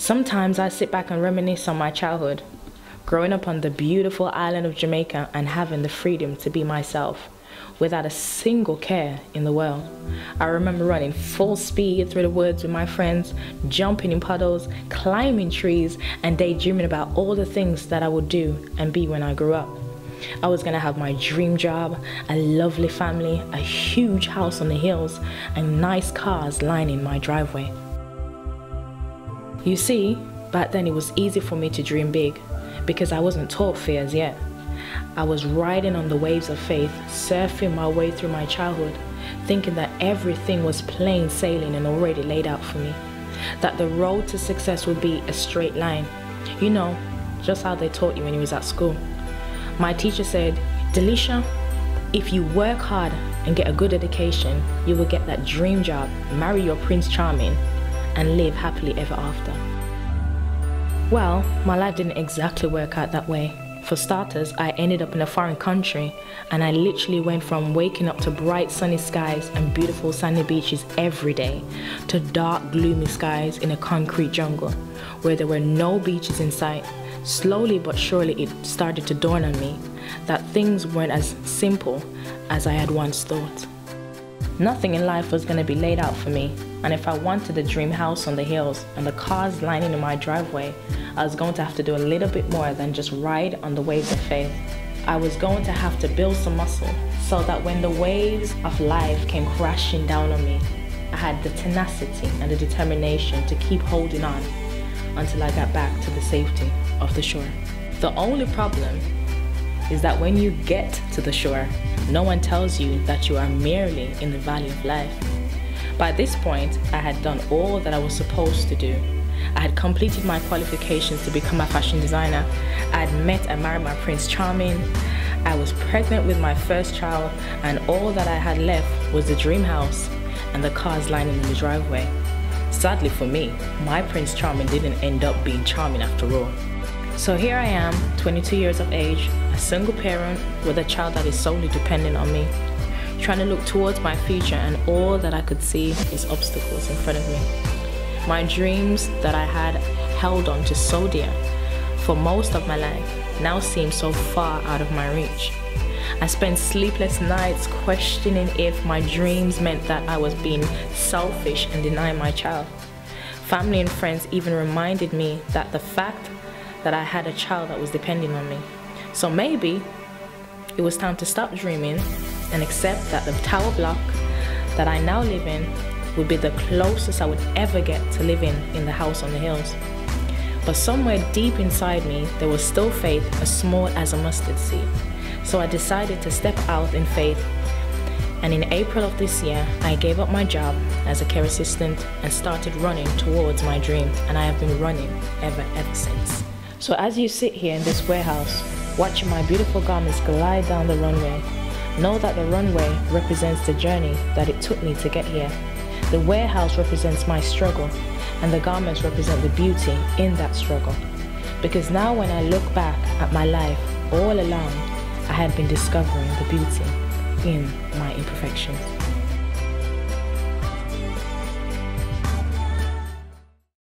Sometimes I sit back and reminisce on my childhood, growing up on the beautiful island of Jamaica and having the freedom to be myself without a single care in the world. I remember running full speed through the woods with my friends, jumping in puddles, climbing trees, and daydreaming about all the things that I would do and be when I grew up. I was gonna have my dream job, a lovely family, a huge house on the hills, and nice cars lining my driveway. You see, back then it was easy for me to dream big because I wasn't taught fears yet. I was riding on the waves of faith, surfing my way through my childhood, thinking that everything was plain sailing and already laid out for me, that the road to success would be a straight line. You know, just how they taught you when you was at school. My teacher said, "Deleisha, if you work hard and get a good education, you will get that dream job, marry your Prince Charming, and live happily ever after." Well, my life didn't exactly work out that way. For starters, I ended up in a foreign country, and I literally went from waking up to bright sunny skies and beautiful sandy beaches every day to dark gloomy skies in a concrete jungle where there were no beaches in sight. Slowly but surely it started to dawn on me that things weren't as simple as I had once thought. Nothing in life was going to be laid out for me, and if I wanted a dream house on the hills and the cars lining in my driveway, I was going to have to do a little bit more than just ride on the waves of faith. I was going to have to build some muscle so that when the waves of life came crashing down on me, I had the tenacity and the determination to keep holding on until I got back to the safety of the shore. The only problem is that when you get to the shore, no one tells you that you are merely in the valley of life. By this point, I had done all that I was supposed to do. I had completed my qualifications to become a fashion designer. I had met and married my Prince Charming. I was pregnant with my first child, and all that I had left was the dream house and the cars lining in the driveway. Sadly for me, my Prince Charming didn't end up being charming after all. So here I am, 22 years of age, a single parent with a child that is solely dependent on me, trying to look towards my future, and all that I could see is obstacles in front of me. My dreams that I had held on to so dear for most of my life now seem so far out of my reach. I spent sleepless nights questioning if my dreams meant that I was being selfish and denying my child. Family and friends even reminded me that the fact that I had a child that was depending on me. So maybe it was time to stop dreaming and accept that the tower block that I now live in would be the closest I would ever get to living in the house on the hills. But somewhere deep inside me, there was still faith as small as a mustard seed. So I decided to step out in faith. And in April of this year, I gave up my job as a care assistant and started running towards my dream. And I have been running ever since. So as you sit here in this warehouse, watching my beautiful garments glide down the runway, know that the runway represents the journey that it took me to get here. The warehouse represents my struggle, and the garments represent the beauty in that struggle. Because now when I look back at my life, all along, I had been discovering the beauty in my imperfections.